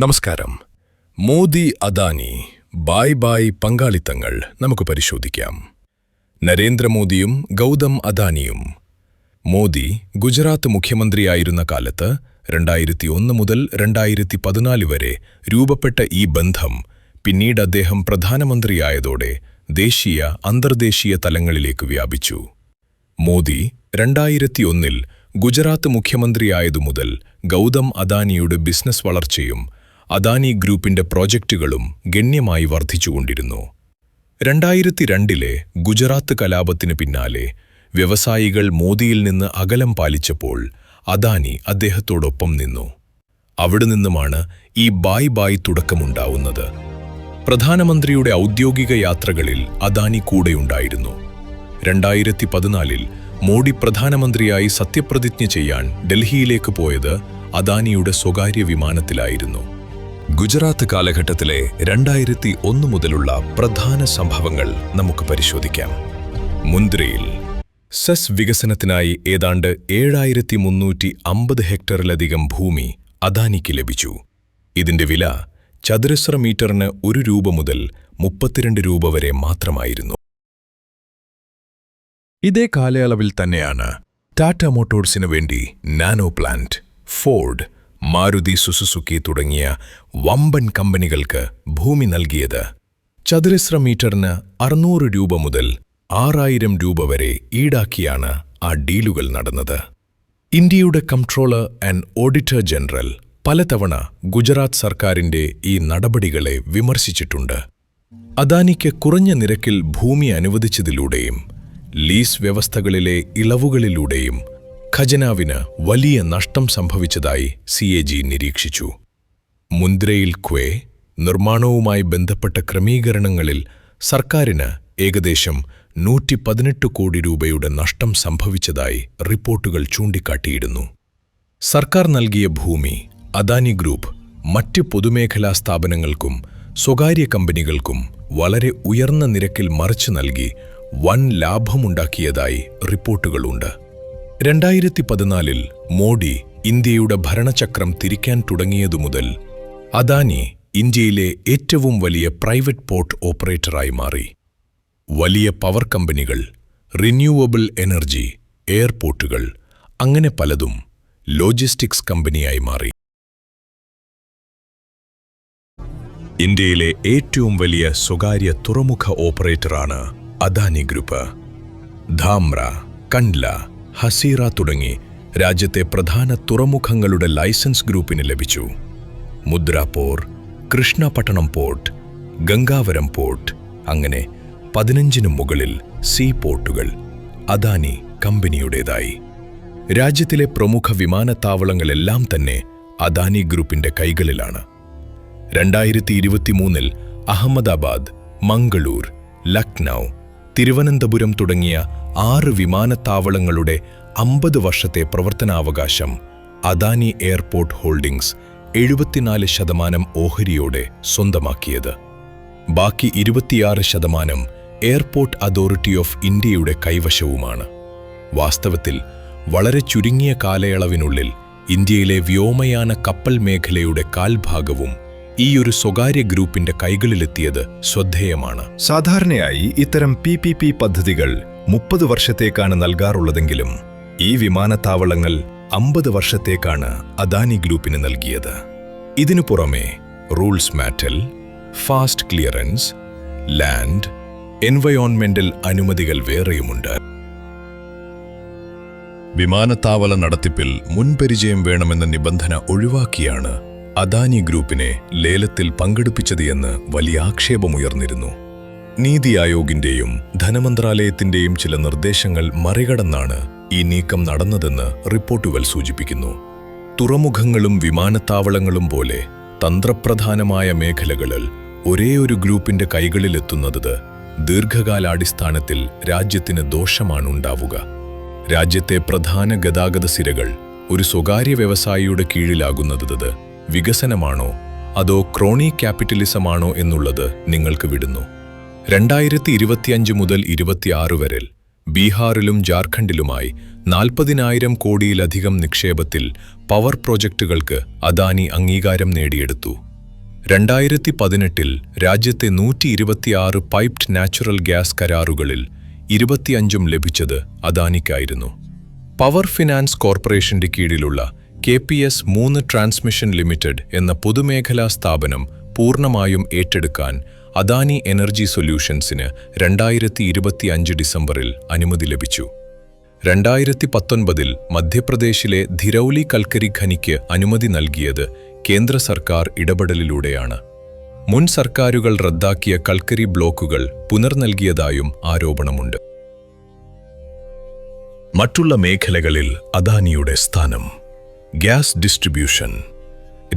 നമസ്കാരം. Modi Adani bye bye പങ്കാളിത്തങ്ങൾ നമുക്ക് പരിശോധിക്കാം. നരേന്ദ്രമോദിയും ഗൗതം അദാനിയും. മോദി ഗുജറാത്ത് മുഖ്യമന്ത്രിയായിരുന്ന കാലത്ത് 2001 മുതൽ 2014 വരെ രൂപപ്പെട്ട ഈ ബന്ധം പിന്നീട് അദ്ദേഹം പ്രധാനമന്ത്രിയായതോടെ ദേശീയ അന്തർദേശീയ തലങ്ങളിലേക്ക് വ്യാപിച്ചു. മോദി 2001-ൽ ഗുജറാത്ത് മുഖ്യമന്ത്രിയായതുമുതൽ ഗൗതം അദാനിയുടെ ബിസിനസ് വളർച്ചയും അദാനി ഗ്രൂപ്പിന്റെ പ്രോജക്റ്റുകളും ഗണ്യമായി വർദ്ധിച്ചുകൊണ്ടിരുന്നു. 2002-ലെ ഗുജറാത്ത് കലാപത്തിനു പിന്നാലെ വ്യവസായികൾ മോദിയിൽ നിന്ന് അകലം പാലിച്ചപ്പോൾ അദാനി അദ്ദേഹത്തോടൊപ്പം നിന്നു. അവിടെ നിന്നുമാണ് ഈ ബായ് ബായ് തുടക്കമുണ്ടാവുന്നത്. പ്രധാനമന്ത്രിയുടെ ഔദ്യോഗിക യാത്രകളിൽ അദാനി കൂടെയുണ്ടായിരുന്നു. 2014-ൽ മോഡി പ്രധാനമന്ത്രിയായി സത്യപ്രതിജ്ഞ ചെയ്യാൻ ഡൽഹിയിലേക്ക് പോയത് അദാനിയുടെ സ്വകാര്യ വിമാനത്തിലായിരുന്നു. ഗുജറാത്ത് കാലഘട്ടത്തിലെ 2001 മുതലുള്ള പ്രധാന സംഭവങ്ങൾ നമുക്ക് പരിശോധിക്കാം. മുന്ദ്രയിൽ സെസ് വികസനത്തിനായി ഏതാണ്ട് 7350 ഹെക്ടറിലധികം ഭൂമി അദാനിക്ക് ലഭിച്ചു. ഇതിന്റെ വില ചതുരശ്ര മീറ്ററിന് 1 രൂപ മുതൽ 32 രൂപ വരെ മാത്രമായിരുന്നു. ഇതേ കാലയളവിൽ തന്നെയാണ് ടാറ്റ മോട്ടോഴ്സിനു വേണ്ടി നാനോ പ്ലാന്റ്, ഫോർഡ്, മാരുതി സുസുസുക്കി തുടങ്ങിയ വമ്പൻ കമ്പനികൾക്ക് ഭൂമി നൽകിയത്. ചതുരശ്ര മീറ്ററിന് 600 രൂപ മുതൽ 6000 രൂപ വരെ ഈടാക്കിയാണ് ആ ഡീലുകൾ നടന്നത്. ഇന്ത്യയുടെ കംട്രോളർ ആൻഡ് ഓഡിറ്റർ ജനറൽ പലതവണ ഗുജറാത്ത് സർക്കാരിന്റെ ഈ നടപടികളെ വിമർശിച്ചിട്ടുണ്ട്. അദാനിക്ക് കുറഞ്ഞ നിരക്കിൽ ഭൂമി അനുവദിച്ചതിലൂടെയും ലീസ് വ്യവസ്ഥകളിലെ ഇളവുകളിലൂടെയും ഖജനാവിന് വലിയ നഷ്ടം സംഭവിച്ചതായി CAG നിരീക്ഷിച്ചു. മുന്ദ്രയിൽ ക്വേ നിർമ്മാണവുമായി ബന്ധപ്പെട്ട ക്രമീകരണങ്ങളിൽ സർക്കാരിന് ഏകദേശം 118 കോടി രൂപയുടെ നഷ്ടം സംഭവിച്ചതായി റിപ്പോർട്ടുകൾ ചൂണ്ടിക്കാട്ടിയിരുന്നു. സർക്കാർ നൽകിയ ഭൂമി അദാനി ഗ്രൂപ്പ് മറ്റ് പൊതുമേഖലാ സ്ഥാപനങ്ങൾക്കും സ്വകാര്യ കമ്പനികൾക്കും വളരെ ഉയർന്ന നിരക്കിൽ മറിച്ചു നൽകി വൻ ലാഭമുണ്ടാക്കിയതായി റിപ്പോർട്ടുകളുണ്ട്. 2014-ൽ മോഡി ഇന്ത്യയുടെ ഭരണചക്രം തിരിക്കാൻ തുടങ്ങിയതുമുതൽ അദാനി ഇന്ത്യയിലെ ഏറ്റവും വലിയ പ്രൈവറ്റ് പോർട്ട് ഓപ്പറേറ്ററായി മാറി. വലിയ പവർ കമ്പനികൾ, റിന്യൂവബിൾ എനർജി, എയർപോർട്ടുകൾ, അങ്ങനെ പലതും ലോജിസ്റ്റിക്സ് കമ്പനിയായി മാറി. ഇന്ത്യയിലെ ഏറ്റവും വലിയ സ്വകാര്യ തുറമുഖ ഓപ്പറേറ്ററാണ് അദാനി ഗ്രൂപ്പ്. ധാംറ, കണ്ട്ല, ഹസീറ തുടങ്ങി രാജ്യത്തെ പ്രധാന തുറമുഖങ്ങളുടെ ലൈസൻസ് ഗ്രൂപ്പിന് ലഭിച്ചു. മുദ്ര port, Krishnapatnam port, Gangavaram port, അങ്ങനെ 15-നും മുകളിൽ സീ പോർട്ടുകൾ അദാനി കമ്പനിയുടേതായി. രാജ്യത്തിലെ പ്രമുഖ വിമാനത്താവളങ്ങളെല്ലാം തന്നെ അദാനി ഗ്രൂപ്പിന്റെ കൈകളിലാണ്. 2023-ൽ അഹമ്മദാബാദ്, മംഗളൂർ, ലക്നൗ, തിരുവനന്തപുരം തുടങ്ങിയ 6 വിമാനത്താവളങ്ങളുടെ 50 വർഷത്തെ പ്രവർത്തനാവകാശം അദാനി എയർപോർട്ട് ഹോൾഡിംഗ്സ് 74% ഓഹരിയോടെ സ്വന്തമാക്കിയത്. ബാക്കി 26% എയർപോർട്ട് അതോറിറ്റി ഓഫ് ഇന്ത്യയുടെ കൈവശവുമാണ്. വാസ്തവത്തിൽ വളരെ ചുരുങ്ങിയ കാലയളവിനുള്ളിൽ ഇന്ത്യയിലെ വ്യോമയാന കപ്പൽ മേഖലയുടെ കാൽഭാഗവും ഈയൊരു സ്വകാര്യ ഗ്രൂപ്പിന്റെ കൈകളിലെത്തിയത് ശ്രദ്ധേയമാണ്. സാധാരണയായി ഇത്തരം PPP പദ്ധതികൾ 30 വർഷത്തേക്കാണ് നൽകാറുള്ളതെങ്കിലും ഈ വിമാനത്താവളങ്ങൾ 50 വർഷത്തേക്കാണ് അദാനി ഗ്രൂപ്പിന് നൽകിയത്. ഇതിനു പുറമെ റൂൾസ് മാറ്റൽ, ഫാസ്റ്റ് ക്ലിയറൻസ്, ലാൻഡ്, എൻവയോൺമെന്റൽ അനുമതികൾ വേറെയുമുണ്ട്. വിമാനത്താവള നടത്തിപ്പിൽ മുൻപരിചയം വേണമെന്ന നിബന്ധന ഒഴിവാക്കിയാണ് അദാനി ഗ്രൂപ്പിനെ ലേലത്തിൽ പങ്കെടുപ്പിച്ചത് എന്ന് വലിയ ആക്ഷേപമുയർന്നിരുന്നു. നീതി ആയോഗിന്റെയും ധനമന്ത്രാലയത്തിന്റെയും ചില നിർദ്ദേശങ്ങൾ മറികടന്നാണ് ഈ നീക്കം നടന്നതെന്ന് റിപ്പോർട്ടുകൾ സൂചിപ്പിക്കുന്നു. തുറമുഖങ്ങളും വിമാനത്താവളങ്ങളും പോലെ തന്ത്രപ്രധാനമായ മേഖലകളിൽ ഒരേയൊരു ഗ്രൂപ്പിന്റെ കൈകളിലെത്തുന്നത് ദീർഘകാലാടിസ്ഥാനത്തിൽ രാജ്യത്തിന് ദോഷമാണുണ്ടാവുക. രാജ്യത്തെ പ്രധാന ഗതാഗത സിരകൾ ഒരു സ്വകാര്യ വ്യവസായിയുടെ കീഴിലാകുന്നത് വികസനമാണോ അതോ ക്രോണി ക്യാപിറ്റലിസമാണോ എന്നുള്ളത് നിങ്ങൾക്ക് വിടുന്നു. 2025 മുതൽ 26 വരെ ബീഹാറിലും ജാർഖണ്ഡിലുമായി 40,000 കോടിയിലധികം നിക്ഷേപത്തിൽ പവർ പ്രോജക്റ്റുകൾക്ക് അദാനി അംഗീകാരം നേടിയെടുത്തു. 2018 രാജ്യത്തെ 126 പൈപ്ഡ് നാച്ചുറൽ ഗ്യാസ് കരാറുകളിൽ 25 ലഭിച്ചത് അദാനിക്കായിരുന്നു. പവർ ഫിനാൻസ് കോർപ്പറേഷന്റെ കീഴിലുള്ള KPS 3 ട്രാൻസ്മിഷൻ ലിമിറ്റഡ് എന്ന പൊതുമേഖലാ സ്ഥാപനം പൂർണ്ണമായും ഏറ്റെടുക്കാൻ അദാനി എനർജി സൊല്യൂഷൻസിന് 2025 ഡിസംബറിൽ അനുമതി ലഭിച്ചു. 2019 മധ്യപ്രദേശിലെ ധിരൗലി കൽക്കരി ഖനിക്ക് അനുമതി നൽകിയത് കേന്ദ്ര സർക്കാർ ഇടപെടലിലൂടെയാണ്. മുൻ സർക്കാരുകൾ റദ്ദാക്കിയ കൽക്കരി ബ്ലോക്കുകൾ പുനർനൽകിയതായും ആരോപണമുണ്ട്. മറ്റുള്ള മേഖലകളിൽ അദാനിയുടെ സ്ഥാനം. Gas distribution.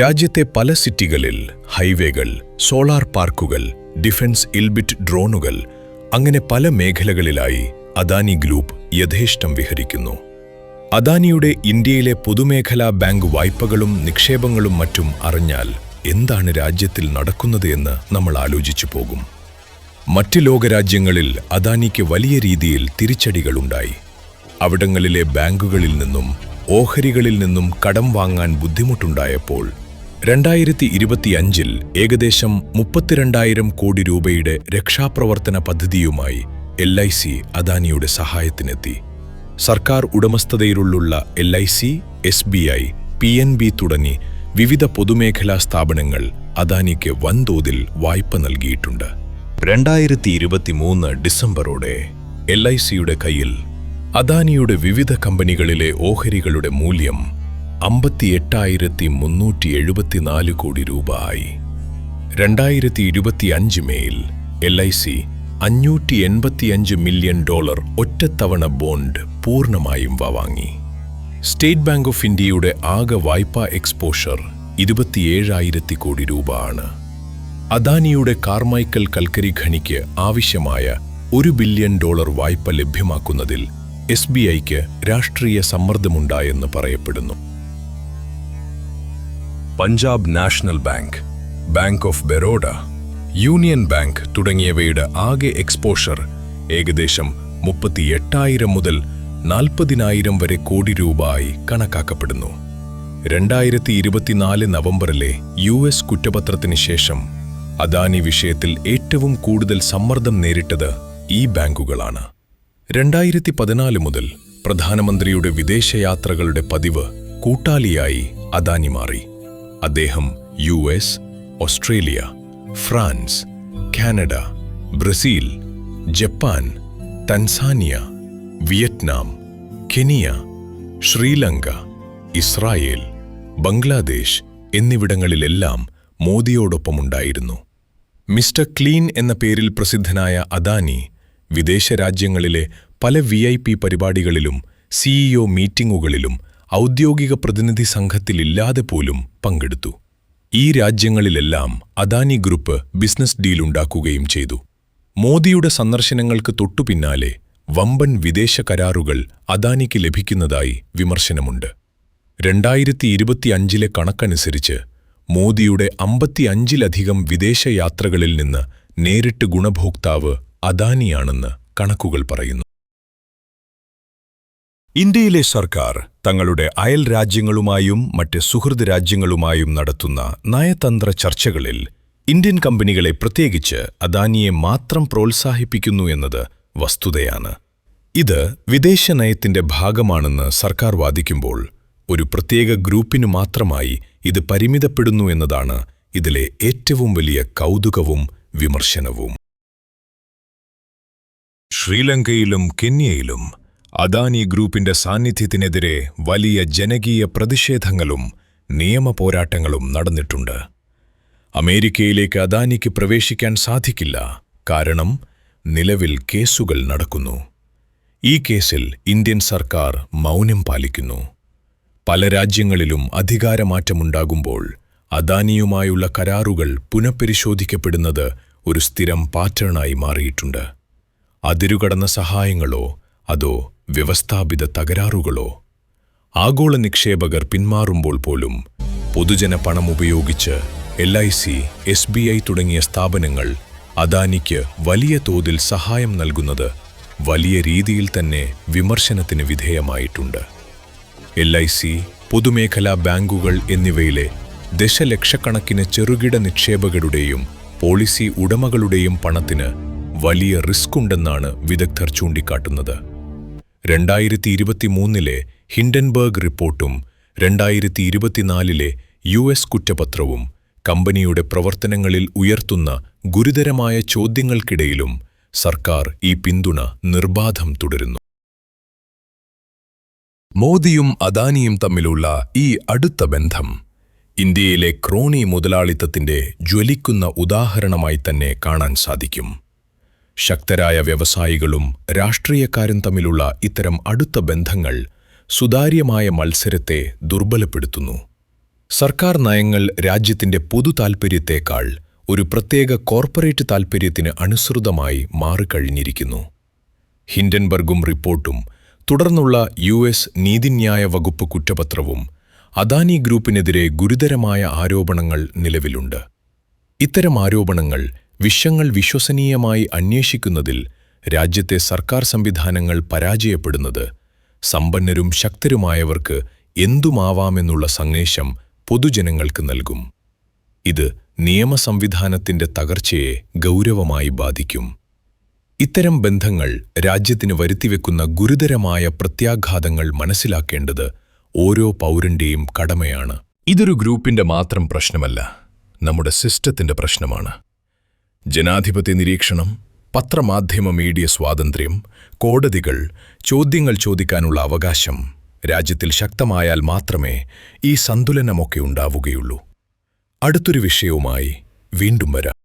രാജ്യത്തെ പല സിറ്റികളിൽ ഹൈവേകൾ, സോളാർ പാർക്കുകൾ, ഡിഫൻസ് ഇൽബിറ്റ് ഡ്രോണുകൾ, അങ്ങനെ പല മേഖലകളിലായി അദാനി ഗ്രൂപ്പ് യഥേഷ്ടം വിഹരിക്കുന്നു. അദാനിയുടെ ഇന്ത്യയിലെ പൊതുമേഖലാ ബാങ്ക് വായ്പകളും നിക്ഷേപങ്ങളും മറ്റും അറിഞ്ഞാൽ എന്താണ് രാജ്യത്തിൽ നടക്കുന്നത് എന്ന് നമ്മൾ ആലോചിച്ചു പോകും. മറ്റ് ലോകരാജ്യങ്ങളിൽ അദാനിക്ക് വലിയ രീതിയിൽ തിരിച്ചടികളുണ്ടായി. അവിടങ്ങളിലെ ബാങ്കുകളിൽ നിന്നും ഓഹരികളിൽ നിന്നും കടം വാങ്ങാൻ ബുദ്ധിമുട്ടുണ്ടായപ്പോൾ 2025 ഏകദേശം 32,000 കോടി രൂപയുടെ രക്ഷാപ്രവർത്തന പദ്ധതിയുമായി LIC അദാനിയുടെ സഹായത്തിനെത്തി. സർക്കാർ ഉടമസ്ഥതയിലുള്ള LIC, SBI, PNB തുടങ്ങി വിവിധ പൊതുമേഖലാ സ്ഥാപനങ്ങൾ അദാനിക്ക് വൻതോതിൽ വായ്പ നൽകിയിട്ടുണ്ട്. 2023 ഡിസംബറോടെ LICയുടെ കയ്യിൽ അദാനിയുടെ വിവിധ കമ്പനികളിലെ ഓഹരികളുടെ മൂല്യം 58,374 കോടി രൂപ ആയി. 2025 മേയിൽ LIC $585 മില്യൺ ഒറ്റത്തവണ ബോണ്ട് പൂർണ്ണമായും വാങ്ങി. സ്റ്റേറ്റ് ബാങ്ക് ഓഫ് ഇന്ത്യയുടെ ആകെ വായ്പാ എക്സ്പോഷർ 27,000 കോടി രൂപ ആണ്. അദാനിയുടെ കാർമൈക്കൽ കൽക്കരി ഖനിക്ക് ആവശ്യമായ $1 ബില്യൺ വായ്പ ലഭ്യമാക്കുന്നതിൽ SBIക്ക് രാഷ്ട്രീയ സമ്മർദ്ദമുണ്ടായെന്ന് പറയപ്പെടുന്നു. Punjab national bank, bank of Baroda, union bank തുടങ്ങിയവയുടെ ആകെ എക്സ്പോഷർ ഏകദേശം 38,000 മുതൽ 40,000 വരെ കോടി രൂപ ആയി കണക്കാക്കപ്പെടുന്നു. 2024 നവംബറിലെ US കുറ്റപത്രത്തിന് ശേഷം അദാനി വിഷയത്തിൽ ഏറ്റവും കൂടുതൽ സമ്മർദ്ദം നേരിട്ടത് ഈ ബാങ്കുകളാണ്. 2014 മുതൽ പ്രധാനമന്ത്രിയുടെ വിദേശയാത്രകളുടെ പതിവ് കൂട്ടാളിയായി അദാനി മാറി. അദ്ദേഹം US, Australia, France, Canada, Brazil, Japan, Tanzania, Vietnam, Kenya, Sri Lanka, Israel, Bangladesh എന്നിവിടങ്ങളിലെല്ലാം മോദിയോടൊപ്പമുണ്ടായിരുന്നു. മിസ്റ്റർ ക്ലീൻ എന്ന പേരിൽ പ്രസിദ്ധനായ അദാനി വിദേശ രാജ്യങ്ങളിലെ പല VIP പരിപാടികളിലും CEO മീറ്റിംഗുകളിലും ഔദ്യോഗിക പ്രതിനിധി സംഘത്തിലില്ലാതെ പോലും പങ്കെടുത്തു. ഈ രാജ്യങ്ങളിലെല്ലാം അദാനി ഗ്രൂപ്പ് ബിസിനസ് ഡീലുണ്ടാക്കുകയും ചെയ്തു. മോദിയുടെ സന്ദർശനങ്ങൾക്ക് തൊട്ടുപിന്നാലെ വമ്പൻ വിദേശ കരാറുകൾ അദാനിക്ക് ലഭിക്കുന്നതായി വിമർശനമുണ്ട്. 2025 കണക്കനുസരിച്ച് മോദിയുടെ 55-ലധികം വിദേശയാത്രകളിൽ നിന്ന് നേരിട്ട് ഗുണഭോക്താവ് അദാനിയാണെന്ന് കണക്കുകൾ പറയുന്നു. ഇന്ത്യയിലെ സർക്കാർ തങ്ങളുടെ അയൽ രാജ്യങ്ങളുമായും മറ്റ് സുഹൃദ് രാജ്യങ്ങളുമായും നടത്തുന്ന നയതന്ത്ര ചർച്ചകളിൽ ഇന്ത്യൻ കമ്പനികളെ പ്രത്യേകിച്ച് അദാനിയെ മാത്രം പ്രോത്സാഹിപ്പിക്കുന്നു എന്നത് വസ്തുതയാണ്. ഇത് വിദേശ നയത്തിന്റെ ഭാഗമാണെന്ന് സർക്കാർ വാദിക്കുമ്പോൾ ഒരു പ്രത്യേക ഗ്രൂപ്പിനു മാത്രമായി ഇത് പരിമിതപ്പെടുന്നു എന്നതാണ് ഇതിലെ ഏറ്റവും വലിയ കൗതുകവും വിമർശനവും. ശ്രീലങ്കയിലും കെന്യയിലും അദാനി ഗ്രൂപ്പിന്റെ സാന്നിധ്യത്തിനെതിരെ വലിയ ജനകീയ പ്രതിഷേധങ്ങളും നിയമപോരാട്ടങ്ങളും നടന്നിട്ടുണ്ട്. അമേരിക്കയിലേക്ക് അദാനിക്ക് പ്രവേശിക്കാൻ സാധിക്കില്ല, കാരണം നിലവിൽ കേസുകൾ നടക്കുന്നു. ഈ കേസിൽ ഇന്ത്യൻ സർക്കാർ മൗനം പാലിക്കുന്നു. പല രാജ്യങ്ങളിലും അധികാരമാറ്റമുണ്ടാകുമ്പോൾ അദാനിയുമായുള്ള കരാറുകൾ പുനഃപരിശോധിക്കപ്പെടുന്നത് ഒരു സ്ഥിരം പാറ്റേണായി മാറിയിട്ടുണ്ട്. അതിരുകടന്ന സഹായങ്ങളോ അതോ വ്യവസ്ഥാപിത തകരാറുകളോ? ആഗോള നിക്ഷേപകർ പിന്മാറുമ്പോൾ പോലും പൊതുജന പണം ഉപയോഗിച്ച് LIC, SBI തുടങ്ങിയ സ്ഥാപനങ്ങൾ അദാനിക്ക് വലിയ തോതിൽ സഹായം നൽകുന്നത് വലിയ രീതിയിൽ തന്നെ വിമർശനത്തിന് വിധേയമായിട്ടുണ്ട്. LIC, പൊതുമേഖലാ ബാങ്കുകൾ എന്നിവയിലെ ദശലക്ഷക്കണക്കിന് ചെറുകിട നിക്ഷേപകരുടെയും പോളിസി ഉടമകളുടെയും പണത്തിന് വലിയ റിസ്ക് ഉണ്ടെന്നാണ് വിദഗ്ധർ ചൂണ്ടിക്കാട്ടുന്നത്. 2023 ഹിൻഡൻബർഗ് റിപ്പോർട്ടും 2024 US കുറ്റപത്രവും കമ്പനിയുടെ പ്രവർത്തനങ്ങളിൽ ഉയർത്തുന്ന ഗുരുതരമായ ചോദ്യങ്ങൾക്കിടയിലും സർക്കാർ ഈ പിന്തുണ നിർബാധം തുടരുന്നു. മോദിയും അദാനിയും തമ്മിലുള്ള ഈ അടുത്ത ബന്ധം ഇന്ത്യയിലെ ക്രോണി മുതലാളിത്തത്തിന്റെ ജ്വലിക്കുന്ന ഉദാഹരണമായി തന്നെ കാണാൻ സാധിക്കും. ശക്തരായ വ്യവസായികളും രാഷ്ട്രീയക്കാരും തമ്മിലുള്ള ഇത്തരം അടുത്ത ബന്ധങ്ങൾ സുതാര്യമായ മത്സരത്തെ ദുർബലപ്പെടുത്തുന്നു. സർക്കാർ നയങ്ങൾ രാജ്യത്തിന്റെ പൊതു താൽപര്യത്തേക്കാൾ ഒരു പ്രത്യേക കോർപ്പറേറ്റ് താൽപര്യത്തിന് അനുസൃതമായി മാറിക്കഴിഞ്ഞിരിക്കുന്നു. ഹിൻഡൻബർഗും റിപ്പോർട്ടും തുടർന്നുള്ള US നീതിന്യായ വകുപ്പ് കുറ്റപത്രവും അദാനി ഗ്രൂപ്പിനെതിരെ ഗുരുതരമായ ആരോപണങ്ങൾ നിലവിലുണ്ട്. ഇത്തരം ആരോപണങ്ങൾ വിഷയങ്ങൾ വിശ്വസനീയമായി അന്വേഷിക്കുന്നതിൽ രാജ്യത്തെ സർക്കാർ സംവിധാനങ്ങൾ പരാജയപ്പെടുന്നത് സമ്പന്നരും ശക്തരുമായവർക്ക് എന്തുമാവാമെന്നുള്ള സന്ദേശം പൊതുജനങ്ങൾക്ക് നൽകും. ഇത് നിയമസംവിധാനത്തിന്റെ തകർച്ചയെ ഗൗരവമായി ബാധിക്കും. ഇത്തരം ബന്ധങ്ങൾ രാജ്യത്തിന് വരുത്തിവെക്കുന്ന ഗുരുതരമായ പ്രത്യാഘാതങ്ങൾ മനസ്സിലാക്കേണ്ടത് ഓരോ പൗരന്റെയും കടമയാണ്. ഇതൊരു ഗ്രൂപ്പിന്റെ മാത്രം പ്രശ്നമല്ല, നമ്മുടെ സിസ്റ്റത്തിന്റെ പ്രശ്നമാണ്. ജനാധിപത്യ നിരീക്ഷണം, പത്രമാധ്യമ മീഡിയ സ്വാതന്ത്ര്യം, കോടതികൾ, ചോദ്യങ്ങൾ ചോദിക്കാനുള്ള അവകാശം രാജ്യത്തിൽ ശക്തമായാൽ മാത്രമേ ഈ സന്തുലനമൊക്കെ ഉണ്ടാവുകയുള്ളൂ. അടുത്തൊരു വിഷയവുമായി വീണ്ടും വരാം.